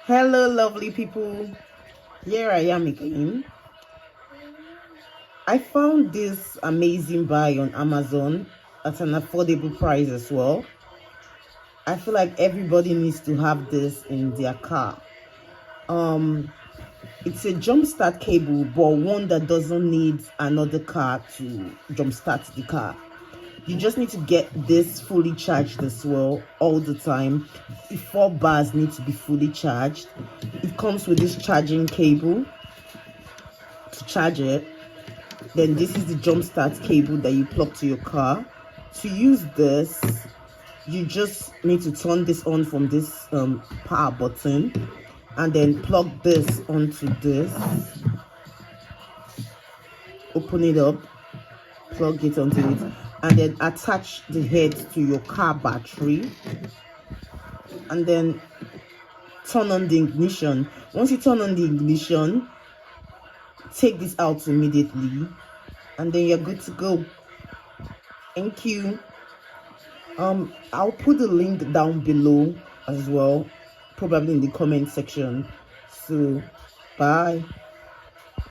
Hello, lovely people. Here I am again. I found this amazing buy on Amazon at an affordable price as well. I feel like everybody needs to have this in their car. It's a jumpstart cable, but one that doesn't need another car to jumpstart the car. You just need to get this fully charged as well all the time. The 4 bars need to be fully charged. It comes with this charging cable to charge it. Then this is the jumpstart cable that you plug to your car. To use this, you just need to turn this on from this power button and then plug this onto this. Open it up, plug it onto it, and then attach the head to your car battery, and then turn on the ignition. Once you turn on the ignition, take this out immediately, and then you're good to go. Thank you. I'll put the link down below as well, probably in the comment section. So bye.